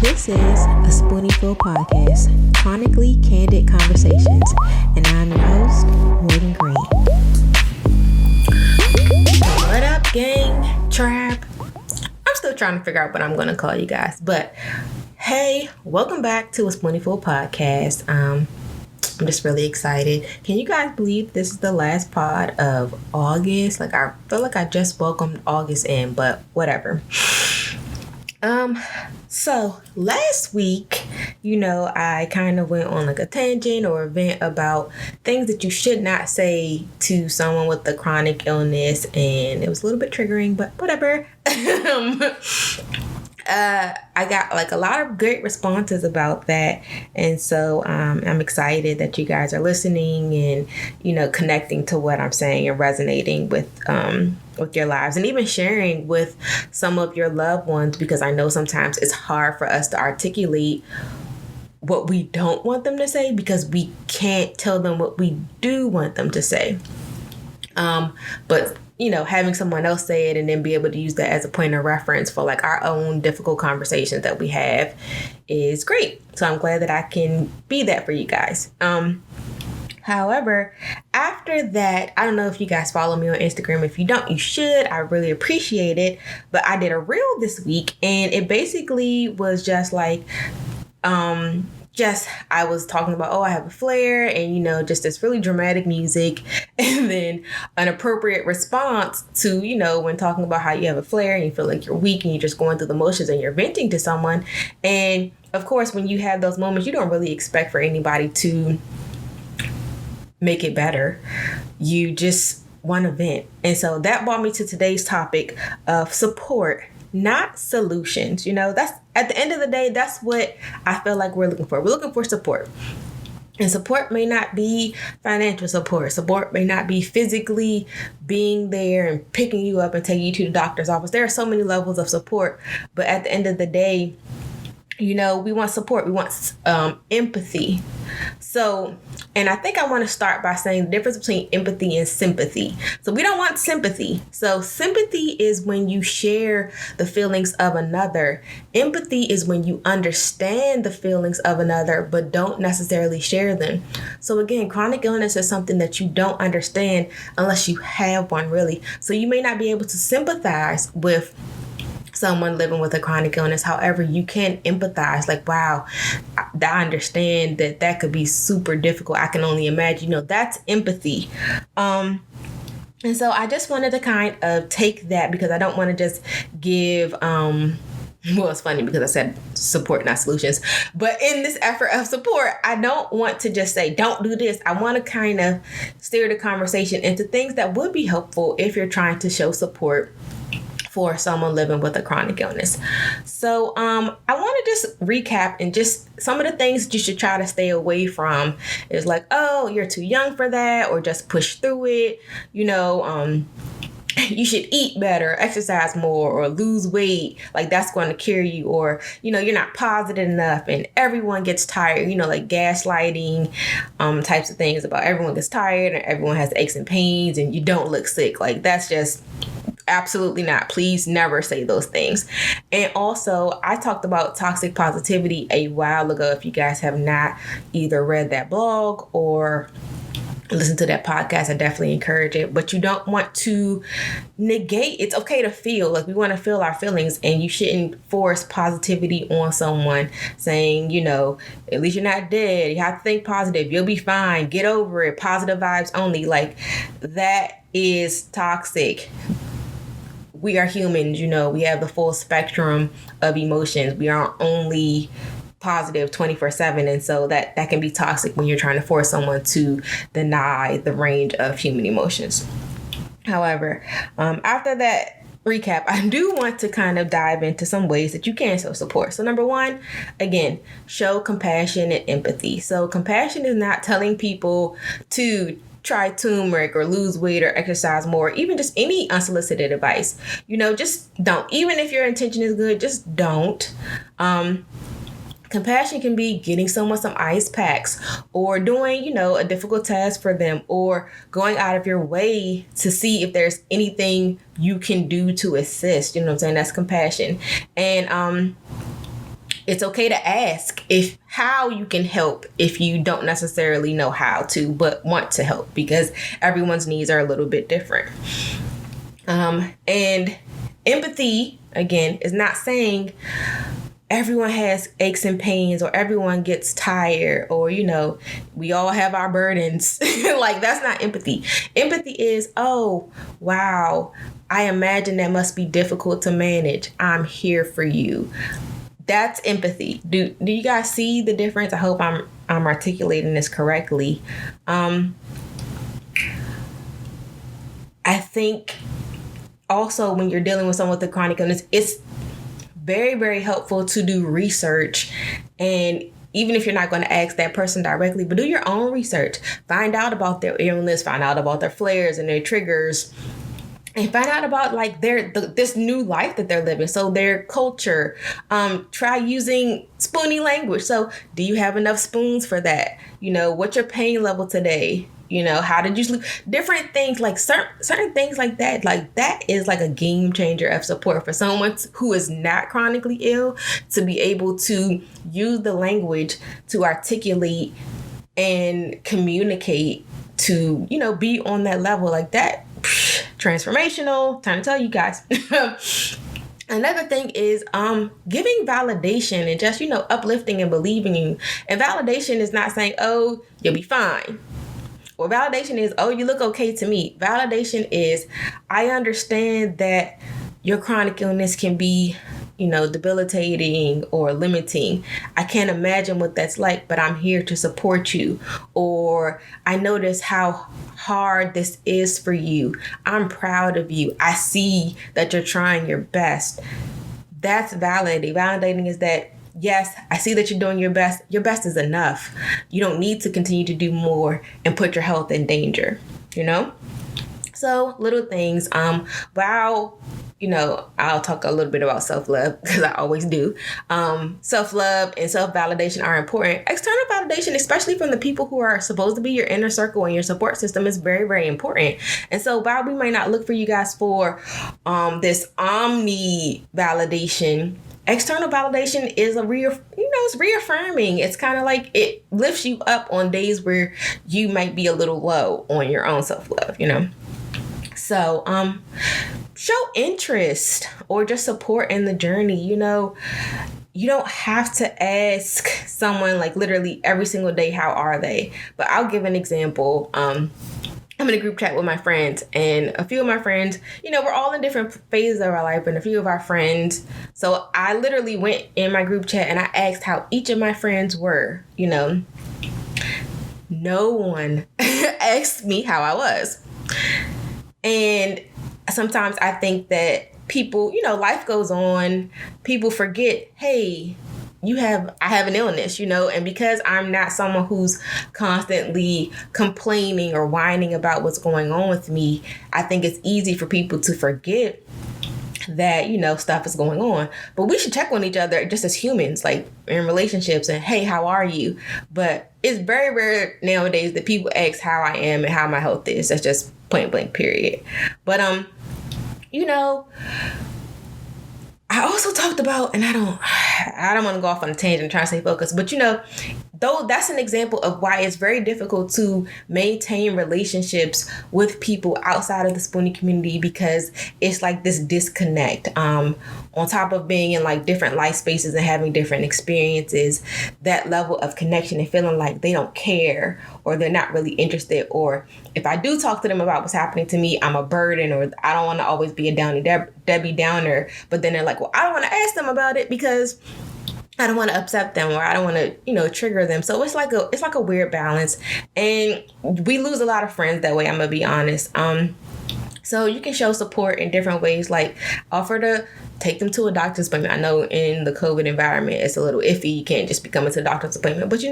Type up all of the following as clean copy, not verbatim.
This is a Spooneyful podcast, chronically candid conversations, and I'm your host, Morgan Green. What up, gang? Trap. I'm still trying to figure out what I'm going to call you guys, but hey, welcome back to a Spooneyful podcast. I'm just really excited. Can you guys believe this is the last pod of August? Like, I feel like I just welcomed August in, but whatever. So last week, I kind of went on like a tangent or a vent about things that you should not say to someone with a chronic illness, and it was a little bit triggering, but whatever. I got like a lot of great responses about that, and so I'm excited that you guys are listening and connecting to what I'm saying and resonating with your lives, and even sharing with some of your loved ones, because I know sometimes it's hard for us to articulate what we don't want them to say because we can't tell them what we do want them to say. But having someone else say it and then be able to use that as a point of reference for like our own difficult conversations that we have is great. So I'm glad that I can be that for you guys. However, after that, I don't know if you guys follow me on Instagram. If you don't, you should. I really appreciate it. But I did a reel this week, and it basically was just like, I was talking about, I have a flare, and, just this really dramatic music, and then an appropriate response to, when talking about how you have a flare and you feel like you're weak and you're just going through the motions and you're venting to someone. And of course, when you have those moments, you don't really expect for anybody to make it better. You just want to vent. And so that brought me to today's topic of support, not solutions. That's at the end of the day, that's what I feel like we're looking for. We're looking for support. And support may not be financial support. Support may not be physically being there and picking you up and taking you to the doctor's office. There are so many levels of support. But at the end of the day, we want support. We want empathy. So, and I think I want to start by saying the difference between empathy and sympathy. So we don't want sympathy. So sympathy is when you share the feelings of another. Empathy is when you understand the feelings of another, but don't necessarily share them. So again, chronic illness is something that you don't understand unless you have one, really. So you may not be able to sympathize with someone living with a chronic illness. However, you can empathize, like, wow, I understand that could be super difficult. I can only imagine, that's empathy. And so I just wanted to kind of take that, because I don't want to just give, well, it's funny because I said support, not solutions. But in this effort of support, I don't want to just say, don't do this. I want to kind of steer the conversation into things that would be helpful if you're trying to show support for someone living with a chronic illness. So I want to just recap and just some of the things that you should try to stay away from is like, you're too young for that, or just push through it. You should eat better, exercise more, or lose weight. Like that's going to cure you. Or, you're not positive enough and everyone gets tired, like gaslighting types of things about everyone gets tired and everyone has aches and pains and you don't look sick. Like that's just absolutely not. Please never say those things. And also, I talked about toxic positivity a while ago. If you guys have not either read that blog or listen to that podcast, I definitely encourage it. But you don't want to negate. It's okay to feel. Like, we want to feel our feelings, and you shouldn't force positivity on someone saying, at least you're not dead. You have to think positive. You'll be fine. Get over it. Positive vibes only. Like, that is toxic. We are humans, we have the full spectrum of emotions. We aren't only positive 24/7. And so that can be toxic when you're trying to force someone to deny the range of human emotions. However, after that recap, I do want to kind of dive into some ways that you can show support. So number one, again, show compassion and empathy. So compassion is not telling people to try turmeric or lose weight or exercise more, even just any unsolicited advice. Just don't. Even if your intention is good, just don't. Compassion can be getting someone some ice packs, or doing, a difficult task for them, or going out of your way to see if there's anything you can do to assist. You know what I'm saying? That's compassion. And It's okay to ask if how you can help if you don't necessarily know how to, but want to help, because everyone's needs are a little bit different. And empathy, again, is not saying everyone has aches and pains, or everyone gets tired, or, we all have our burdens. Like, that's not empathy. Empathy is, oh, wow, I imagine that must be difficult to manage. I'm here for you. That's empathy. Do you guys see the difference? I hope I'm articulating this correctly. I think also when you're dealing with someone with a chronic illness, it's very, very helpful to do research. And even if you're not going to ask that person directly, but do your own research. Find out about their illness, find out about their flares and their triggers, and find out about like this new life that they're living. So their culture, try using spoony language. So do you have enough spoons for that? What's your pain level today? How did you sleep? Different things, like certain things like that. Like, that is like a game changer of support for someone who is not chronically ill, to be able to use the language to articulate and communicate, to, be on that level like that. Transformational. Time to tell you guys. Another thing is giving validation and just, uplifting and believing you. And validation is not saying, oh, you'll be fine. Or validation is, oh, you look okay to me. Validation is, I understand that your chronic illness can be, debilitating or limiting. I can't imagine what that's like, but I'm here to support you. Or I notice how hard this is for you. I'm proud of you. I see that you're trying your best. That's validating. Validating is that, yes, I see that you're doing your best. Your best is enough. You don't need to continue to do more and put your health in danger, So little things. Wow. I'll talk a little bit about self-love, because I always do. Self-love and self-validation are important. External validation, especially from the people who are supposed to be your inner circle and your support system, is very, very important. And so while we might not look for you guys for this omni validation, external validation is it's reaffirming. It's kind of like it lifts you up on days where you might be a little low on your own self-love, So, show interest or just support in the journey. You don't have to ask someone like literally every single day, how are they? But I'll give an example. I'm in a group chat with my friends, and a few of my friends, we're all in different phases of our life, and a few of our friends. So I literally went in my group chat and I asked how each of my friends were, No one asked me how I was. And sometimes I think that people, life goes on. People forget, hey, I have an illness, and because I'm not someone who's constantly complaining or whining about what's going on with me, I think it's easy for people to forget that, stuff is going on. But we should check on each other just as humans, like in relationships, and hey, how are you? But it's very rare nowadays that people ask how I am and how my health is. That's just point blank period. But I also talked about, and I don't want to go off on a tangent and try to stay focused, but though that's an example of why it's very difficult to maintain relationships with people outside of the Spoonie community, because it's like this disconnect. On top of being in like different life spaces and having different experiences, that level of connection and feeling like they don't care, or they're not really interested, or if I do talk to them about what's happening to me, I'm a burden, or I don't want to always be a Debbie Downer. But then they're like, well, I don't want to ask them about it because I don't want to upset them, or I don't want to, trigger them. So it's like a weird balance, and we lose a lot of friends that way. I'm gonna be honest. So you can show support in different ways, like offer to take them to a doctor's appointment. I know in the COVID environment, it's a little iffy. You can't just be coming to a doctor's appointment, but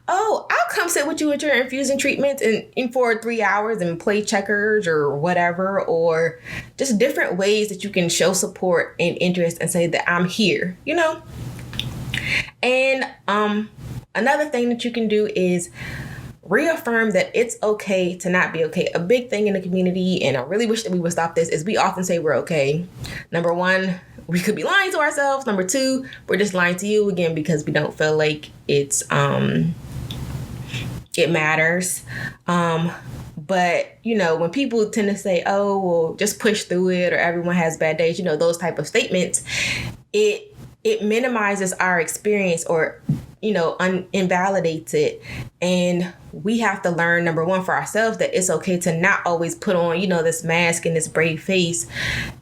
I'll come sit with you at your infusion treatments and for 3 hours and play checkers or whatever, or just different ways that you can show support and interest and say that I'm here, And another thing that you can do is reaffirm that it's okay to not be okay. A big thing in the community, and I really wish that we would stop this, is we often say we're okay. Number one, we could be lying to ourselves. Number two, we're just lying to you again because we don't feel like it matters. But, when people tend to say, oh, well, just push through it, or everyone has bad days, those type of statements, it minimizes our experience, or, invalidates it. And we have to learn, number one, for ourselves, that it's okay to not always put on, this mask and this brave face,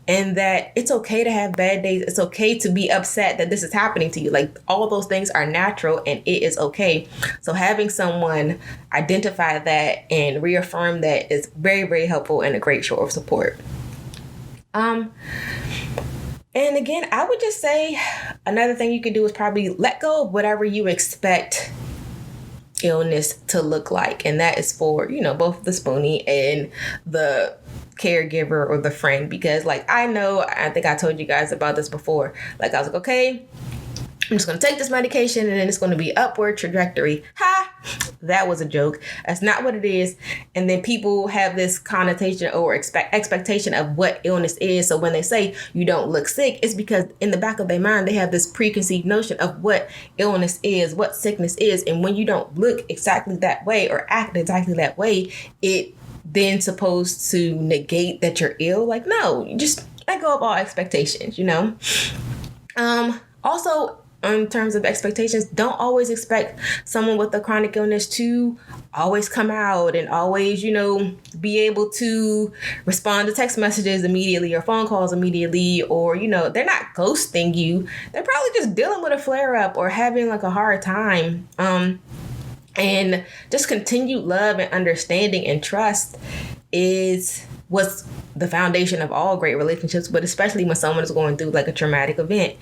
and that it's okay to have bad days. It's okay to be upset that this is happening to you. Like, all those things are natural and it is okay. So having someone identify that and reaffirm that is very, very helpful and a great show of support. And again, I would just say another thing you could do is probably let go of whatever you expect illness to look like. And that is for, both the spoonie and the caregiver or the friend. Because I think I told you guys about this before. I was like, okay, I'm just going to take this medication and then it's going to be upward trajectory. Ha! That was a joke. That's not what it is. And then people have this connotation or expectation of what illness is. So when they say you don't look sick, it's because in the back of their mind, they have this preconceived notion of what illness is, what sickness is. And when you don't look exactly that way or act exactly that way, it then supposed to negate that you're ill. No, you just let go of all expectations, Also, in terms of expectations, don't always expect someone with a chronic illness to always come out and always, be able to respond to text messages immediately or phone calls immediately, or, they're not ghosting you. They're probably just dealing with a flare up or having a hard time. And just continued love and understanding and trust is what's the foundation of all great relationships, but especially when someone is going through a traumatic event.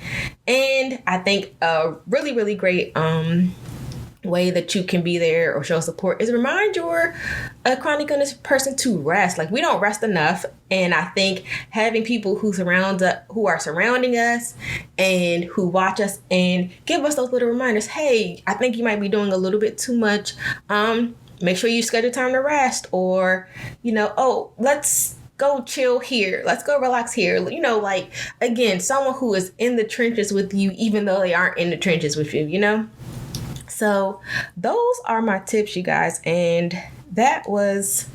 And I think a really, really great way that you can be there or show support is remind your chronic illness person to rest. We don't rest enough. And I think having people who are surrounding us and who watch us and give us those little reminders, hey, I think you might be doing a little bit too much. Make sure you schedule time to rest, or, oh, let's go chill here. Let's go relax here. Again, someone who is in the trenches with you, even though they aren't in the trenches with you, So those are my tips, you guys. And that was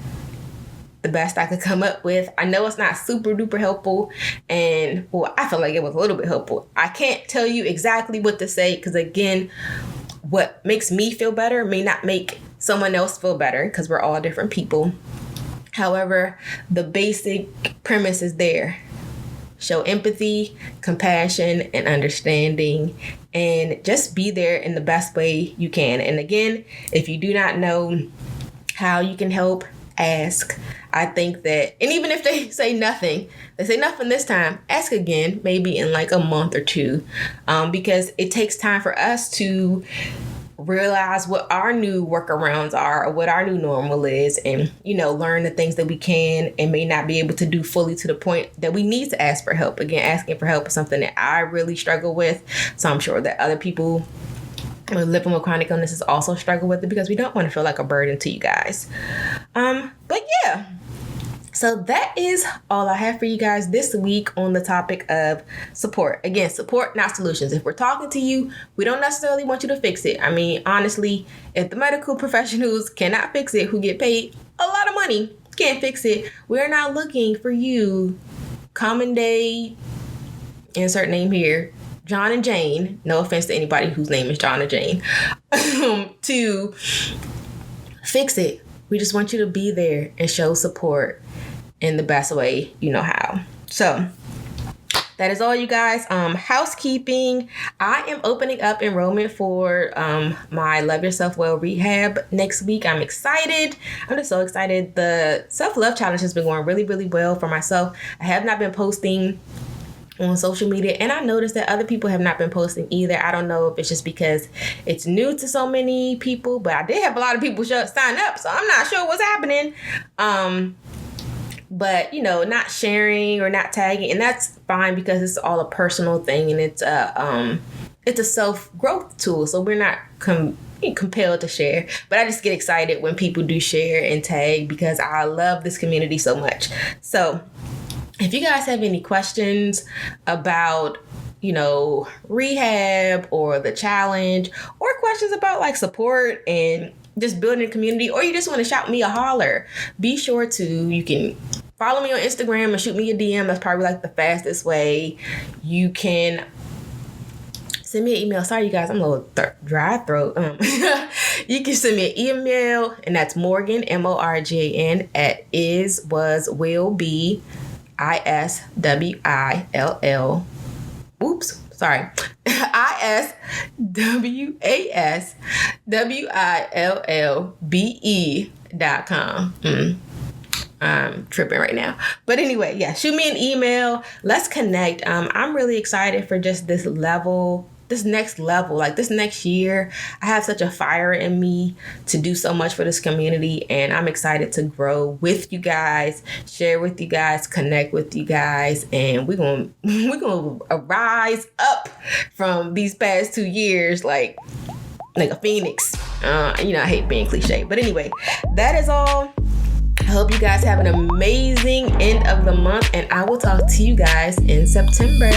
the best I could come up with. I know it's not super duper helpful. And I feel like it was a little bit helpful. I can't tell you exactly what to say because, again, what makes me feel better may not make someone else feel better because we're all different people. However, the basic premise is there. Show empathy, compassion, and understanding, and just be there in the best way you can. And again, if you do not know how you can help, ask. I think that, and even if they say nothing this time, ask again, maybe in a month or two, because it takes time for us to realize what our new workarounds are or what our new normal is, and learn the things that we can and may not be able to do fully to the point that we need to ask for help. Again, asking for help is something that I really struggle with, so I'm sure that other people who are living with chronic illnesses also struggle with it, because we don't want to feel like a burden to you guys. But yeah, so that is all I have for you guys this week on the topic of support. Again, support, not solutions. If we're talking to you, we don't necessarily want you to fix it. I mean, honestly, if the medical professionals cannot fix it, who get paid a lot of money, can't fix it, we're not looking for you, common day, insert name here, John and Jane, no offense to anybody whose name is John or Jane, to fix it. We just want you to be there and show support in the best way you know how. So that is all, you guys. Housekeeping. I am opening up enrollment for my Love Yourself Well rehab next week. I'm excited. I'm just so excited. The self-love challenge has been going really, really well for myself. I have not been posting on social media, and I noticed that other people have not been posting either. I don't know if it's just because it's new to so many people, but I did have a lot of people sign up, so I'm not sure what's happening. But not sharing or not tagging, and that's fine because it's all a personal thing, and it's a self-growth tool, so we're not compelled to share. But I just get excited when people do share and tag because I love this community so much. So if you guys have any questions about, rehab or the challenge, or questions about like support and just building a community, or you just want to shout me a holler, be sure you can follow me on Instagram and shoot me a DM. That's probably like the fastest way. You can send me an email. Sorry, you guys, I'm a little dry throat. You can send me an email, and that's Morgan, MORGAN, at iswaswillbe, ISWILL. Oops, sorry. ISWASWILLBE.com. I'm tripping right now. But anyway, yeah, shoot me an email. Let's connect. I'm really excited for just this next level, like this next year. I have such a fire in me to do so much for this community, and I'm excited to grow with you guys, share with you guys, connect with you guys, and we're gonna rise up from these past 2 years like a phoenix. I hate being cliche, but anyway, that is all. I hope you guys have an amazing end of the month, and I will talk to you guys in September.